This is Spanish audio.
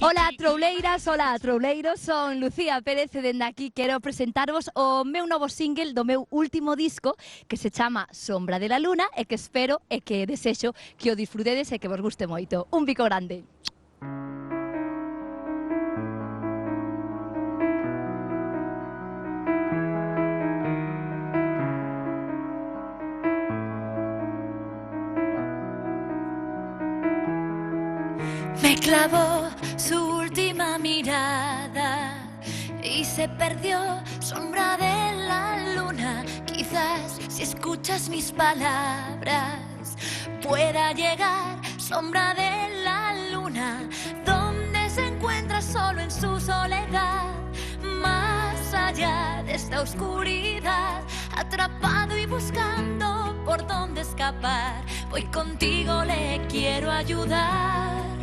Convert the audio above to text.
Hola trouleiras, hola trouleiros, son Lucía Pérez e dende aquí quero presentarvos o meu novo single do meu último disco que se chama Sombra de la Luna e que espero e que desexo que o disfrutedes e que vos guste moito. Un bico grande. Me clavó su última mirada y se perdió, sombra de la luna. Quizás si escuchas mis palabras pueda llegar, sombra de la luna, donde se encuentra solo en su soledad, más allá de esta oscuridad, atrapado y buscando por dónde escapar. Voy contigo, le quiero ayudar.